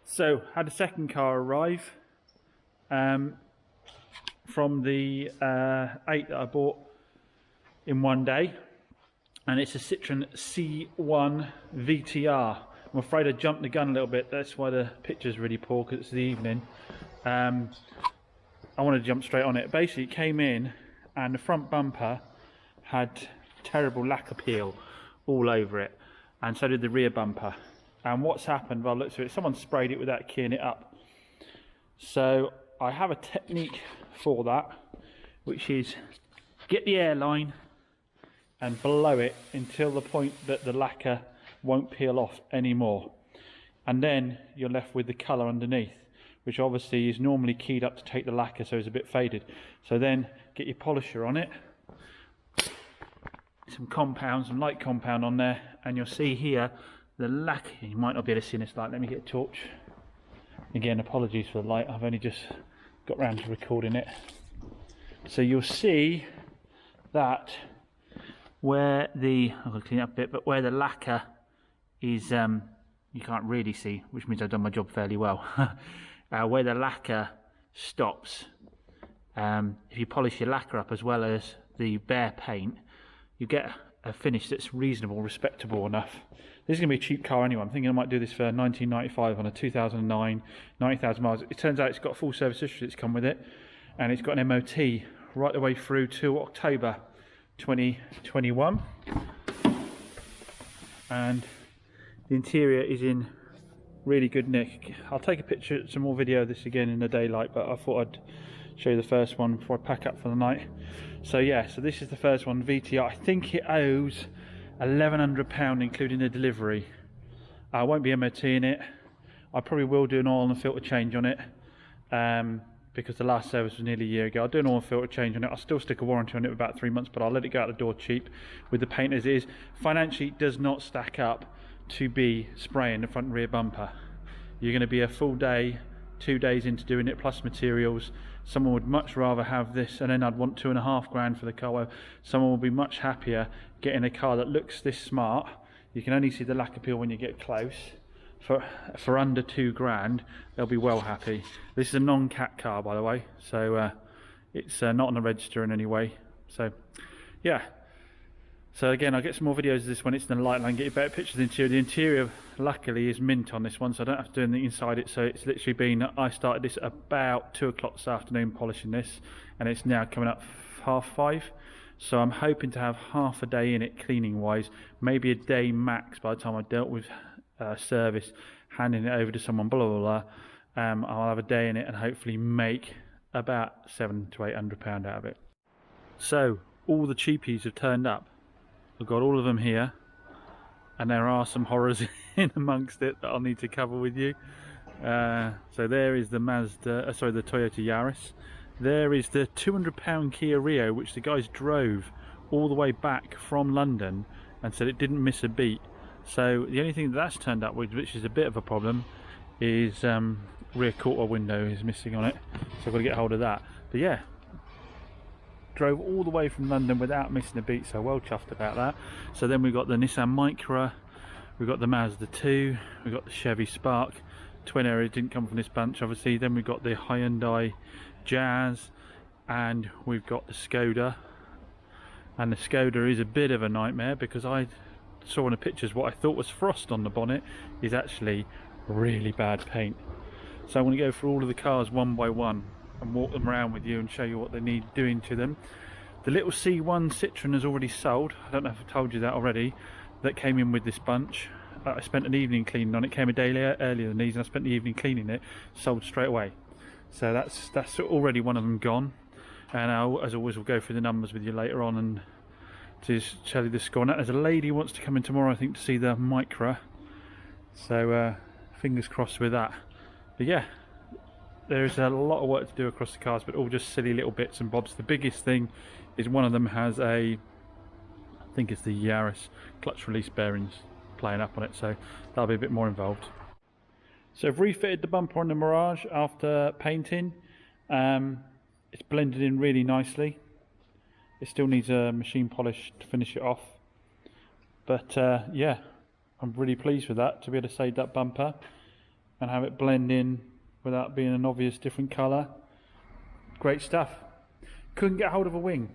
So, had a second car arrive from the 8 that I bought in one day, and it's a Citroen C1 Vtr. I'm afraid I jumped the gun a little bit, that's why the picture's really poor, because it's the evening. I wanted to jump straight on it. Basically, it came in and the front bumper had terrible lacquer peel all over it, and so did the rear bumper. And what's happened, by the looks of it, someone sprayed it without keying it up. So I have a technique for that, which is get the airline and blow it until the point that the lacquer won't peel off anymore. And then you're left with the colour underneath, which obviously is normally keyed up to take the lacquer, so it's a bit faded. So then get your polisher on it, some compound, some light compound on there, and you'll see here the lacquer. You might not be able to see this light. Let me get a torch. Again, apologies for the light, I've only just got round to recording it. So you'll see that where the, I'm going to clean up a bit, but where the lacquer is, you can't really see, which means I've done my job fairly well. Where the lacquer stops, if you polish your lacquer up as well as the bare paint, you get a finish that's reasonable, respectable enough. This is going to be a cheap car anyway. I'm thinking I might do this for $19.95 on a 2009, 90,000 miles. It turns out it's got a full service history that's come with it, and it's got an MOT right the way through to October 2021. And the interior is in really good nick. I'll take a picture, some more video of this again in the daylight, but I thought I'd show you the first one before I pack up for the night. So yeah, so this is the first one, VTR. I think it owes £1,100 including the delivery. I won't be MOTing it. I probably will do an oil and filter change on it, because the last service was nearly a year ago. I'll do an oil and filter change on it. I'll still stick a warranty on it for about 3 months, but I'll let it go out the door cheap with the paint as it is. Financially, it does not stack up to be spraying the front and rear bumper. You're going to be a full day, 2 days into doing it, plus materials. Someone would much rather have this, and then I'd want £2.5 grand for the car. Well, someone will be much happier getting a car that looks this smart. You can only see the lacquer peel when you get close. For under 2 grand, they'll be well happy. This is a non-cat car, by the way, so it's not on the register in any way. So yeah. So again, I'll get some more videos of this when it's in the light and I can get you better pictures of the interior. The interior, luckily, is mint on this one, so I don't have to do anything inside it. So it's literally been, I started this at about 2 o'clock this afternoon polishing this, and it's now coming up 5:30. So I'm hoping to have half a day in it cleaning wise, maybe a day max by the time I've dealt with service, handing it over to someone, blah, blah, blah. I'll have a day in it and hopefully make about £700 to £800 out of it. So all the cheapies have turned up. I've got all of them here, and there are some horrors in amongst it that I'll need to cover with you. So there is the Mazda, the Toyota Yaris. There is the £200 Kia Rio, which the guys drove all the way back from London and said it didn't miss a beat. So the only thing that's turned up with, which is a bit of a problem, is rear quarter window is missing on it. So I've got to get hold of that. But yeah, drove all the way from London without missing a beat, so well chuffed about that. So then we've got the Nissan Micra, we've got the Mazda 2, we've got the Chevy Spark. Twin Aries didn't come from this bunch, obviously. Then we've got the Hyundai Jazz, and we've got the Skoda. And the Skoda is a bit of a nightmare, because I saw in the pictures what I thought was frost on the bonnet is actually really bad paint. So I'm going to go through all of the cars one by one and walk them around with you and show you what they need doing to them. The little C1 Citroen has already sold. I don't know if I told you that already. That came in with this bunch. I spent an evening cleaning on it. Came a day earlier than these, and I spent the evening cleaning it. Sold straight away. So that's already one of them gone. And as always, we'll go through the numbers with you later on and to tell you the score. And there's a lady who wants to come in tomorrow, I think, to see the Micra. So fingers crossed with that. But yeah, there's a lot of work to do across the cars, but all just silly little bits and bobs. The biggest thing is one of them has I think it's the Yaris clutch release bearings playing up on it, so that'll be a bit more involved. So I've refitted the bumper on the Mirage after painting. It's blended in really nicely. It still needs a machine polish to finish it off, but yeah, I'm really pleased with that, to be able to save that bumper. and have it blend in without being an obvious different colour. Great stuff. Couldn't get hold of a wing.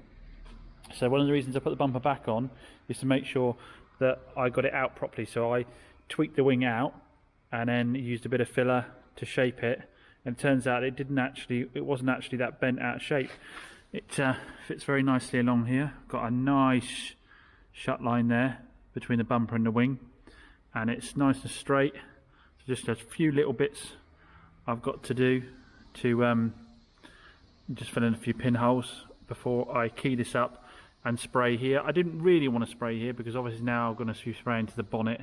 So one of the reasons I put the bumper back on is to make sure that I got it out properly. So I tweaked the wing out and then used a bit of filler to shape it. And it turns out it wasn't actually that bent out of shape. It fits very nicely along here. Got a nice shut line there between the bumper and the wing, and it's nice and straight. So just a few little bits I've got to do to just fill in a few pinholes before I key this up and spray here. I didn't really want to spray here because obviously now I'm going to be spraying to the bonnet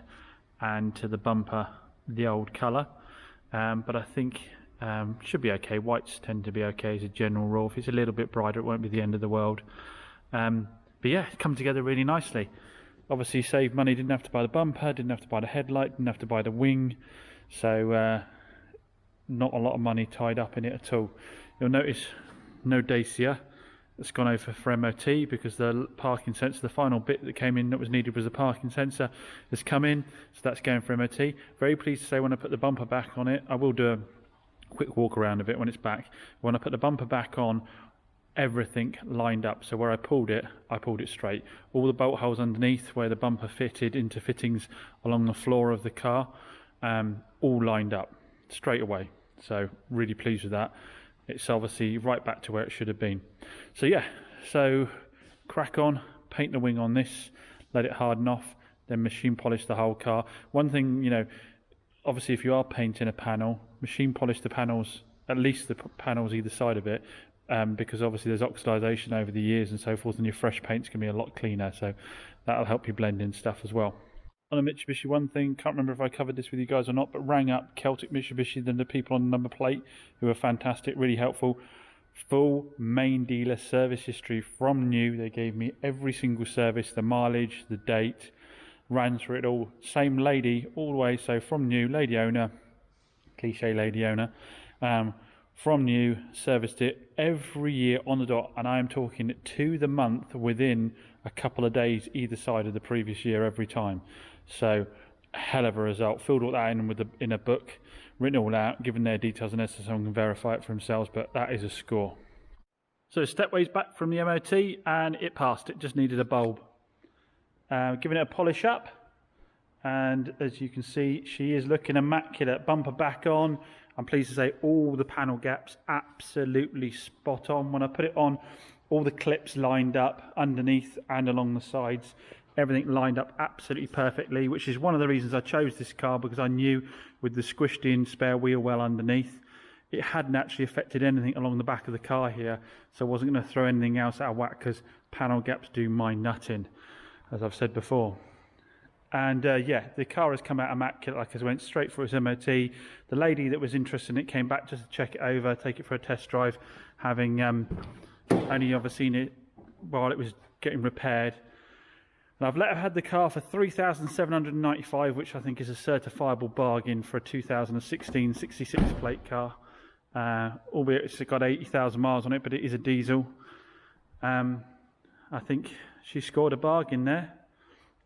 and to the bumper the old colour, but I think should be okay. Whites tend to be okay as a general rule. If it's a little bit brighter, it won't be the end of the world. But yeah, it's come together really nicely. Obviously saved money, didn't have to buy the bumper, didn't have to buy the headlight, didn't have to buy the wing, so not a lot of money tied up in it at all. You'll notice no Dacia. It's gone over for MOT because the parking sensor, the final bit that came in that was needed was the parking sensor, has come in, so that's going for MOT. Very pleased to say when I put the bumper back on it, I will do a quick walk around of it when it's back. When I put the bumper back on, everything lined up. So where I pulled it straight. All the bolt holes underneath where the bumper fitted into fittings along the floor of the car, all lined up straight away. So really pleased with that. It's obviously right back to where it should have been. So yeah, so crack on, paint the wing on this, let it harden off, then machine polish the whole car. One thing, you know, obviously if you are painting a panel, machine polish the panels, at least the panels either side of it, because obviously there's oxidization over the years and so forth, and your fresh paint's going to be a lot cleaner, so that'll help you blend in stuff as well. On a Mitsubishi, one thing, can't remember if I covered this with you guys or not, but rang up Celtic Mitsubishi, the people on the number plate, who are fantastic, really helpful. Full main dealer service history from new. They gave me every single service, the mileage, the date, ran through it all. Same lady all the way, so from new, lady owner, cliche lady owner, from new, serviced it every year on the dot, and I am talking to the month within a couple of days either side of the previous year every time. So hell of a result. Filled all that in in a book, written it all out, given their details and so someone can verify it for themselves, but that is a score. So stepways back from the MOT and it passed. It just needed a bulb. Giving it a polish up, and as you can see, she is looking immaculate. Bumper back on. I'm pleased to say all the panel gaps absolutely spot on. When I put it on, all the clips lined up underneath and along the sides. Everything lined up absolutely perfectly, which is one of the reasons I chose this car, because I knew with the squished in spare wheel well underneath, it hadn't actually affected anything along the back of the car here, so I wasn't going to throw anything else out of whack, because panel gaps do my nutting, as I've said before. And yeah, the car has come out immaculate, like I went straight for its MOT. The lady that was interested in it came back just to check it over, take it for a test drive, having only ever seen it while it was getting repaired. And I've let her have the car for $3,795, which I think is a certifiable bargain for a 2016 66 plate car. Albeit it's got 80,000 miles on it, but it is a diesel. I think she scored a bargain there.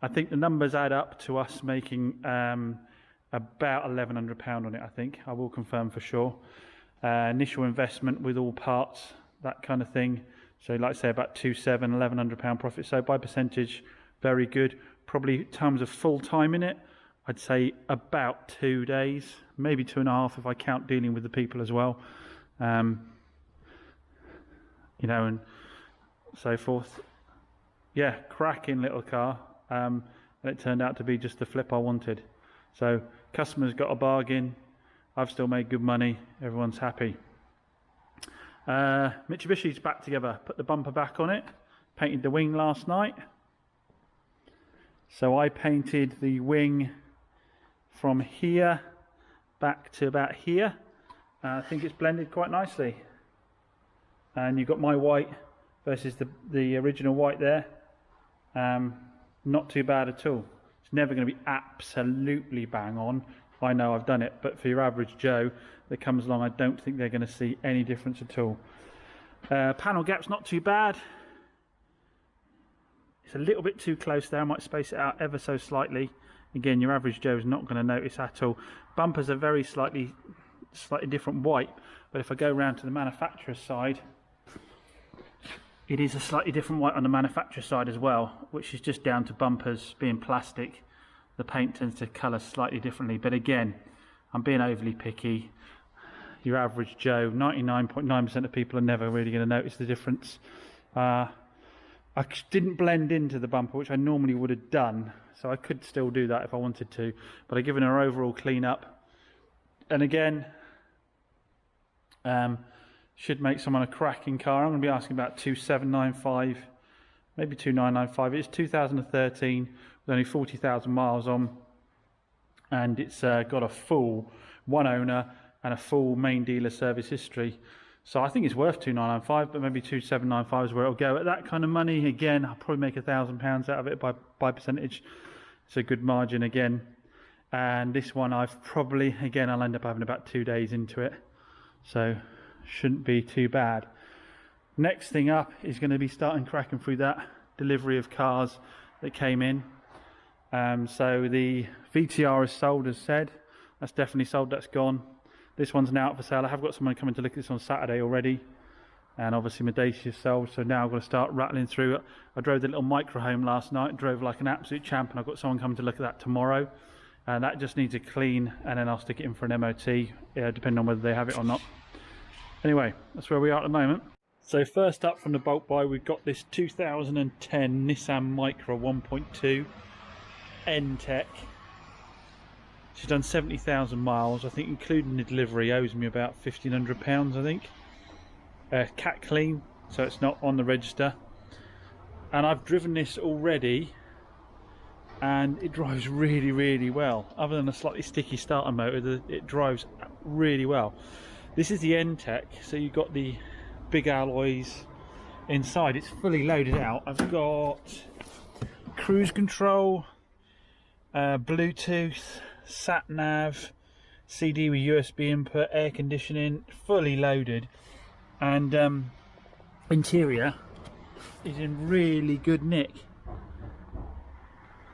I think the numbers add up to us making about £1,100 on it, I think. I will confirm for sure. Initial investment with all parts, that kind of thing. So like I say, about £1,100 profit. So by percentage, very good. Probably in terms of full time in it, I'd say about 2 days, maybe 2.5 if I count dealing with the people as well. You know, and so forth. Yeah, cracking little car. And it turned out to be just the flip I wanted. So customers got a bargain. I've still made good money. Everyone's happy. Mitsubishi's back together. Put the bumper back on it. Painted the wing last night. So I painted the wing from here back to about here. I think it's blended quite nicely. And you've got my white versus the original white there. Not too bad at all. It's never going to be absolutely bang on. I know I've done it, but for your average Joe that comes along, I don't think they're going to see any difference at all. Panel gap's not too bad. It's a little bit too close there. I might space it out ever so slightly. Again, your average Joe is not going to notice at all. Bumpers are very slightly different white, but if I go around to the manufacturer's side, it is a slightly different white on the manufacturer's side as well, which is just down to bumpers being plastic. The paint tends to colour slightly differently, but again, I'm being overly picky. Your average Joe, 99.9% of people are never really going to notice the difference. I didn't blend into the bumper, which I normally would have done, so I could still do that if I wanted to, but I've given her overall clean up. And again, should make someone a cracking car. I'm going to be asking about 2,795, maybe 2,995. It's 2013 with only 40,000 miles on, and it's got a full one owner and a full main dealer service history. So I think it's worth 2,995, but maybe 2,795 is where it'll go. At that kind of money, again, I'll probably make £1,000 out of it by percentage. It's a good margin again. And this one I've probably, again, I'll end up having about 2 days into it. So shouldn't be too bad. Next thing up is going to be starting cracking through that delivery of cars that came in. So the VTR is sold, as said. That's definitely sold, that's gone. This one's now up for sale. I have got someone coming to look at this on Saturday already. And obviously my Dacia is sold, so now I've got to start rattling through. I drove the little Micra home last night, drove like an absolute champ, and I've got someone coming to look at that tomorrow. And that just needs a clean, and then I'll stick it in for an MOT, depending on whether they have it or not. Anyway, that's where we are at the moment. So first up from the bulk buy, we've got this 2010 Nissan Micra 1.2 N-Tech. She's done 70,000 miles, I think, including the delivery, owes me about £1,500, I think. Cat clean, so it's not on the register. And I've driven this already, and it drives really, really well. Other than a slightly sticky starter motor, it drives really well. This is the N-Tech, so you've got the big alloys inside. It's fully loaded out. I've got cruise control, Bluetooth, sat nav, CD with USB input, air conditioning, fully loaded, and interior is in really good nick.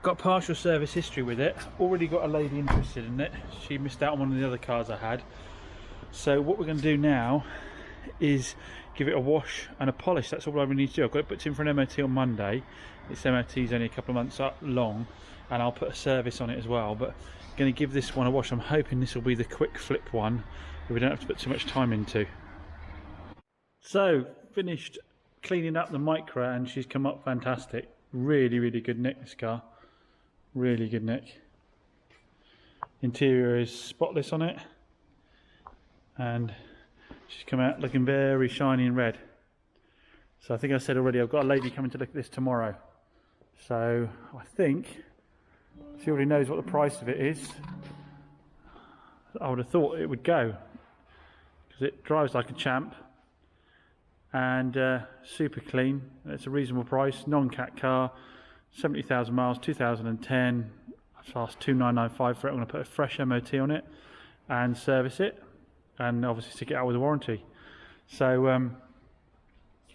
Got partial service history with it. Already got a lady interested in it. She missed out on one of the other cars I had. So what we're going to do now is give it a wash and a polish. That's all I really need to do. I've got it booked in for an MOT on Monday. This MOT is only a couple of months long, and I'll put a service on it as well, but I'm going to give this one a wash. I'm hoping this will be the quick flip one that we don't have to put too much time into. So finished cleaning up the Micra, and she's come up fantastic. Really, really good nick, this car. Really good nick. Interior is spotless on it, and she's come out looking very shiny and red. So I think I said already, I've got a lady coming to look at this tomorrow. So I think she already knows what the price of it is. I would have thought it would go, because it drives like a champ, and super clean. It's a reasonable price, non-cat car, 70,000 miles, 2010. I've asked 2,995 for it. I'm going to put a fresh MOT on it and service it, and obviously stick it out with a warranty. So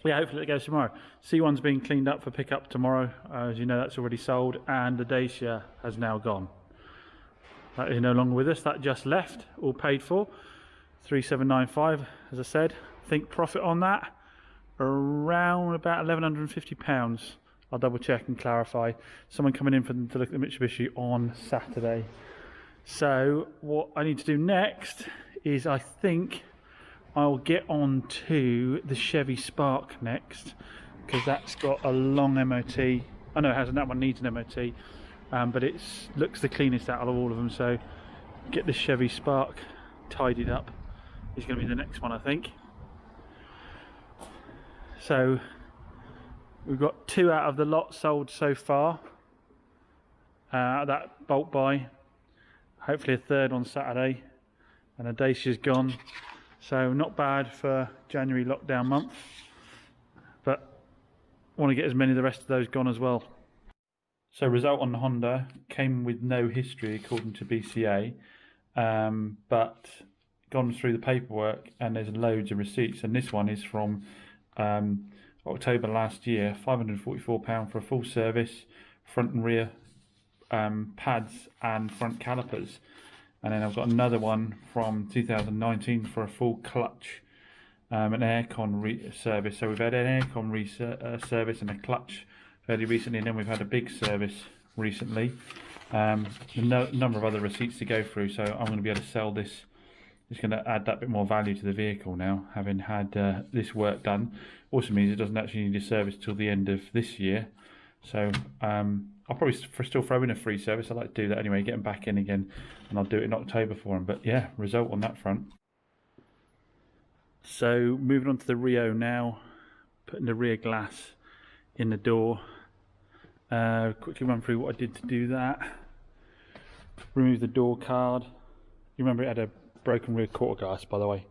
yeah, hopefully it goes tomorrow. C1's being cleaned up for pickup tomorrow. As you know, that's already sold, and the Dacia has now gone. That is no longer with us. That just left, all paid for. 3,795, as I said. I think profit on that around about £1,150. I'll double check and clarify. Someone coming in to look at the Mitsubishi on Saturday. So what I need to do next is, I think I'll get on to the Chevy Spark next, because that's got a long MOT. I know it hasn't, that one needs an MOT, but it looks the cleanest out of all of them. So get the Chevy Spark tidied up is going to be the next one, I think. So we've got 2 out of the lot sold so far, that bulk buy. Hopefully a third on Saturday, and a Dacia's gone. So not bad for January lockdown month, but want to get as many of the rest of those gone as well. So result on the Honda came with no history according to BCA, but gone through the paperwork and there's loads of receipts, and this one is from October last year. £544 for a full service, front and rear pads and front calipers. And then I've got another one from 2019 for a full clutch, an aircon service. So we've had an aircon service and a clutch fairly recently, and then we've had a big service recently. A number of other receipts to go through, so I'm going to be able to sell this. It's going to add that bit more value to the vehicle now, having had this work done. Also means it doesn't actually need a service till the end of this year. So I'll probably still throw in a free service. I like to do that anyway, get them back in again, and I'll do it in October for them. But yeah, result on that front. So moving on to the Rio now, putting the rear glass in the door. Quickly run through what I did to do that. Remove the door card. You remember it had a broken rear quarter glass, by the way.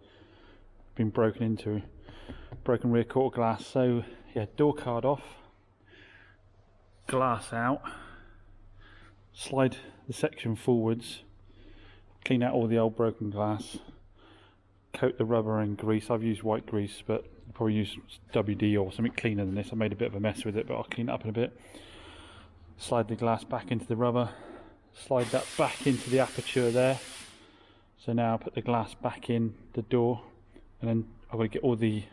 Been broken into. Broken rear quarter glass. So yeah, door card off. Glass out. Slide the section forwards. Clean out all the old broken glass. Coat the rubber and grease. I've used white grease, but I'll probably use WD or something cleaner than this. I made a bit of a mess with it, but I'll clean it up in a bit. Slide the glass back into the rubber. Slide that back into the aperture there. So now I'll put the glass back in the door, and then I've got to get all the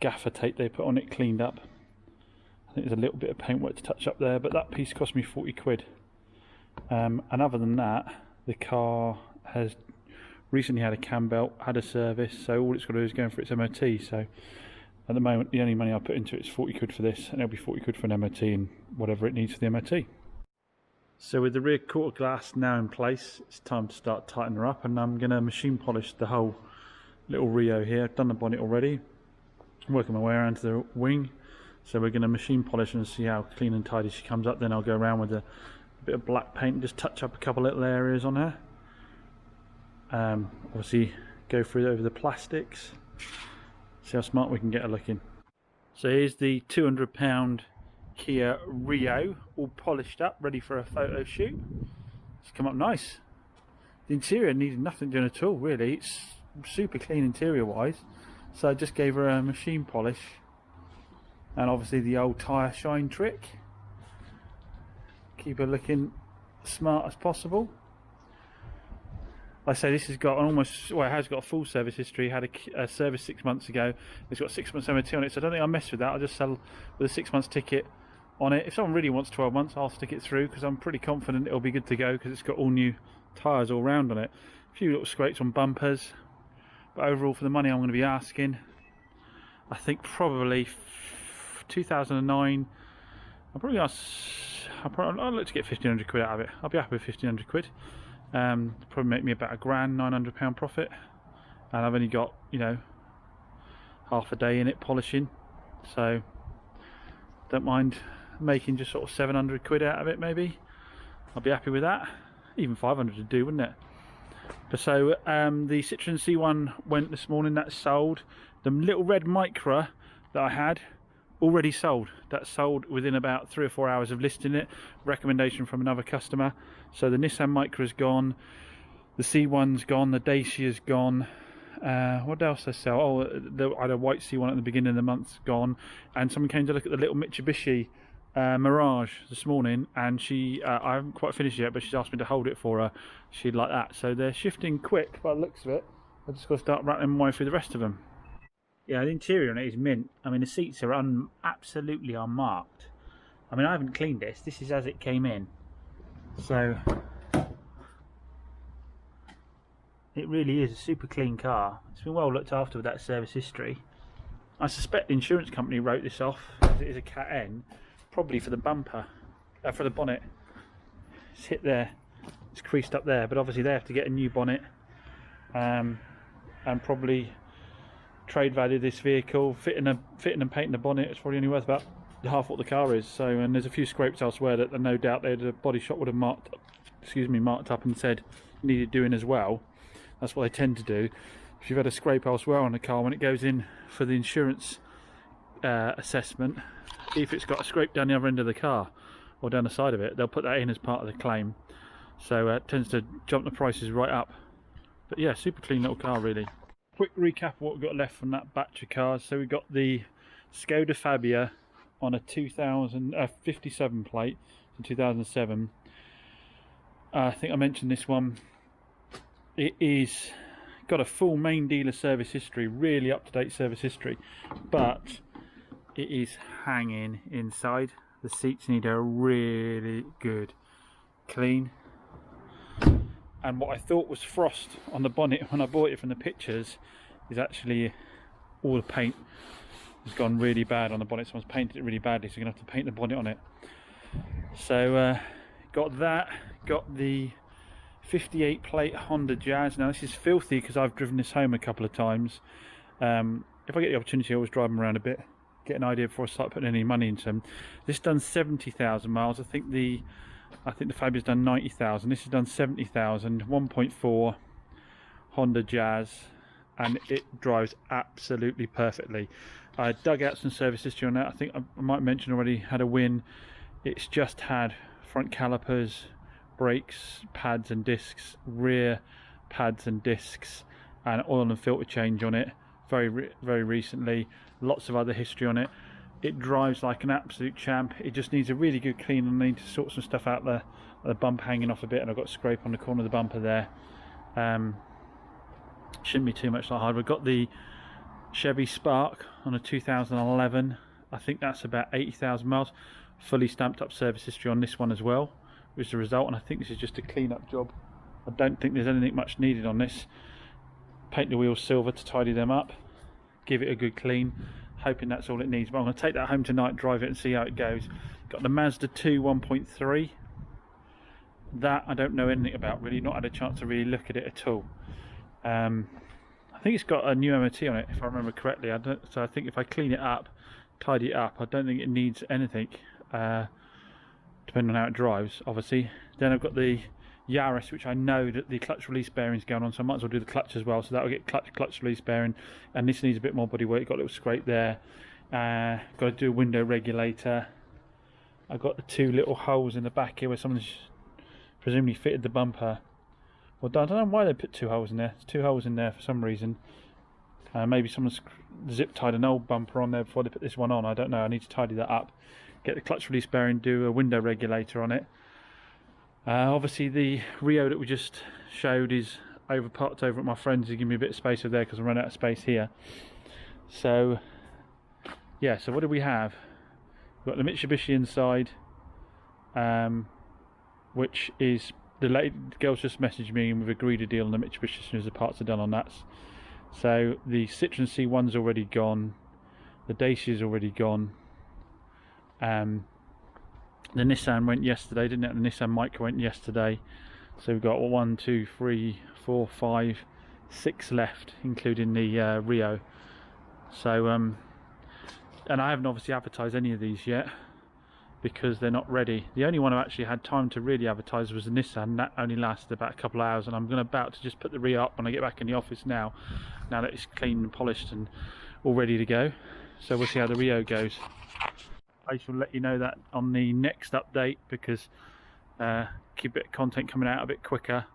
gaffer tape they put on it cleaned up. I think there's a little bit of paintwork to touch up there, but that piece cost me 40 quid. And other than that, the car has recently had a cam belt, had a service, so all it's got to do is go in for its MOT. So at the moment, the only money I put into it is 40 quid for this, and it'll be 40 quid for an MOT and whatever it needs for the MOT. So with the rear quarter glass now in place, it's time to start tightening her up, and I'm going to machine polish the whole little Rio here. I've done the bonnet already. I'm working my way around to the wing, so we're going to machine polish and see how clean and tidy she comes up. Then I'll go around with a bit of black paint and just touch up a couple little areas on her. Obviously go through over the plastics, see how smart we can get her looking. So here's the £200 Kia Rio, all polished up, ready for a photo shoot. It's come up nice. The interior needed nothing doing at all, really. It's super clean interior wise. So I just gave her a machine polish, and obviously the old tyre shine trick. Keep her looking smart as possible. Like I say, this has got it has got a full service history. Had a service 6 months ago. It's got 6 months MOT on it, so I don't think I'll mess with that. I'll just sell with a 6 months ticket on it. If someone really wants 12 months, I'll stick it through, because I'm pretty confident it'll be good to go, because it's got all new tyres all round on it. A few little scrapes on bumpers, but overall for the money I'm going to be asking, I think probably 2009. I'll look to get 1,500 quid out of it. I'll be happy with 1,500 quid. Probably make me about £1,000, £900 profit, and I've only got, you know, half a day in it polishing, so don't mind making just sort of 700 quid out of it. Maybe I'll be happy with that. Even 500 would do, wouldn't it? But so the Citroen C1 went this morning. That's sold. The little red Micra that I had, already sold. That's sold within about 3 or 4 hours of listing it. Recommendation from another customer. So the Nissan Micra's gone, the C1's gone, the Dacia's gone. What else I sell? Oh, I had a white C1 at the beginning of the month, gone. And someone came to look at the little Mitsubishi Mirage this morning, and I haven't quite finished yet, but she's asked me to hold it for her. She'd like that. So they're shifting quick by the looks of it. I've just got to start rattling my way through the rest of them. Yeah, the interior on it is mint. I mean, the seats are absolutely unmarked. I mean, I haven't cleaned this. This is as it came in. So it really is a super clean car. It's been well looked after with that service history. I suspect the insurance company wrote this off, as it is a Cat N, probably for the bumper, for the bonnet. It's hit there, it's creased up there, but obviously they have to get a new bonnet, and probably trade value this vehicle, fitting and painting the bonnet. It's probably only worth about half what the car is. So, and there's a few scrapes elsewhere that no doubt the body shop would have marked up and said needed doing as well. That's what they tend to do. If you've had a scrape elsewhere on the car, when it goes in for the insurance assessment, if it's got a scrape down the other end of the car or down the side of it, they'll put that in as part of the claim. So it tends to jump the prices right up. But yeah, super clean little car really. Quick recap of what we've got left from that batch of cars. So we've got the Skoda Fabia on a 57 plate, in 2007. I think I mentioned this one. It is got a full main dealer service history, really up-to-date service history, but it is hanging inside. The seats need a really good clean, and what I thought was frost on the bonnet when I bought it from the pictures is actually all the paint has gone really bad on the bonnet. Someone's painted it really badly, so you're gonna have to paint the bonnet on it. So got that, got the 58 plate Honda Jazz. Now this is filthy because I've driven this home a couple of times. If I get the opportunity, I always drive them around a bit, get an idea before I start putting any money into them. This done 70,000 miles. I think the Fabia's done 90,000. This has done 70,000. 1.4 Honda Jazz, and it drives absolutely perfectly. I dug out some service history on that. I think I might mention already had a win. It's just had front calipers, brakes, pads and discs, rear pads and discs, and oil and filter change on it very recently. Lots of other history on it. It drives like an absolute champ. It just needs a really good clean, and I need to sort some stuff out there. The bumper hanging off a bit, and I've got a scrape on the corner of the bumper there. Shouldn't be too much that hard. We've got the Chevy Spark on a 2011. I think that's about 80,000 miles. Fully stamped up service history on this one as well, which is the result, and I think this is just a clean up job. I don't think there's anything much needed on this. Paint the wheels silver to tidy them up, give it a good clean, hoping that's all it needs. But I'm going to take that home tonight, drive it and see how it goes. Got the Mazda 2 1.3. that I don't know anything about, really, not had a chance to really look at it at all. I think it's got a new MOT on it, if I remember correctly. So I think if I clean it up, tidy it up, I don't think it needs anything, depending on how it drives, obviously. Then I've got the Yaris, which I know that the clutch release bearing's going on, so I might as well do the clutch as well. So that'll get clutch release bearing, and this needs a bit more bodywork. Got a little scrape there. Got to do a window regulator. I've got the two little holes in the back here where someone's presumably fitted the bumper. Well, I don't know why they put two holes in there. There's two holes in there for some reason. Maybe someone's zip tied an old bumper on there before they put this one on. I don't know. I need to tidy that up. Get the clutch release bearing, do a window regulator on it. Obviously the Rio that we just showed is parked over at my friend's to give me a bit of space over there because I run out of space here. So yeah, so what do we have? We've got the Mitsubishi inside, which is the girls just messaged me and we've agreed a deal on the Mitsubishi as soon as the parts are done on that. So the Citroen C1's already gone, the Dacia's already gone. The Nissan went yesterday, didn't it? The Nissan Micra went yesterday. So we've got 1, 2, 3, 4, 5, 6 left, including the Rio. So, and I haven't obviously advertised any of these yet because they're not ready. The only one I actually had time to really advertise was the Nissan. That only lasted about a couple of hours, and I'm about to just put the Rio up when I get back in the office now that it's clean and polished and all ready to go. So we'll see how the Rio goes. I shall let you know that on the next update because keep it content coming out a bit quicker.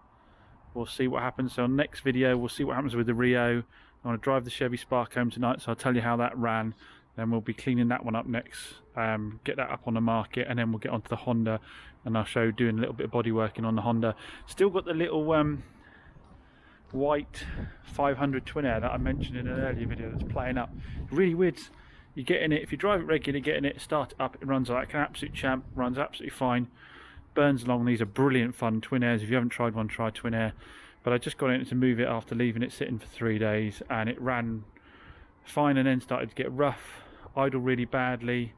We'll see what happens. So on the next video we'll see what happens with the Rio. I want to drive the Chevy Spark home tonight, so I'll tell you how that ran. Then we'll be cleaning that one up next, get that up on the market, and then we'll get onto the Honda and I'll show you doing a little bit of body working on the Honda. Still got the little white 500 twin air that I mentioned in an earlier video that's playing up. Really weird. You get in it, if you drive it regularly, get in it, start it up, it runs like an absolute champ, runs absolutely fine, burns along. These are brilliant fun twin airs. If you haven't tried one, try twin air. But I just got in it to move it after leaving it sitting for 3 days, and it ran fine and then started to get rough, idle really badly,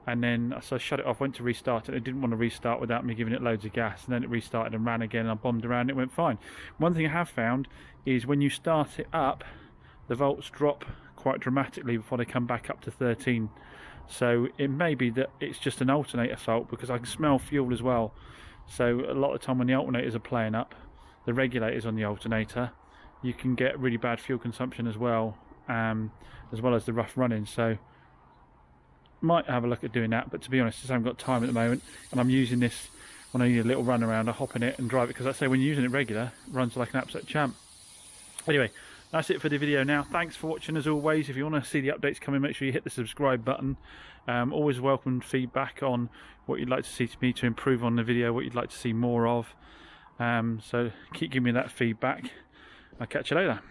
and then so I shut it off, went to restart it. It didn't want to restart without me giving it loads of gas, and then it restarted and ran again, and I bombed around, it went fine. One thing I have found is when you start it up, the volts drop quite dramatically before they come back up to 13. So it may be that it's just an alternator fault, because I can smell fuel as well. So a lot of the time when the alternators are playing up, the regulators on the alternator, you can get really bad fuel consumption as well as the rough running. So might have a look at doing that, but to be honest, I haven't got time at the moment, and I'm using this when I need a little run around. I hop in it and drive it, because I say when you're using it regular, it runs like an absolute champ. Anyway, that's it for the video now. Thanks for watching as always. If you want to see the updates coming, make sure you hit the subscribe button. Always welcome feedback on what you'd like to see me to improve on the video, what you'd like to see more of. So keep giving me that feedback. I'll catch you later.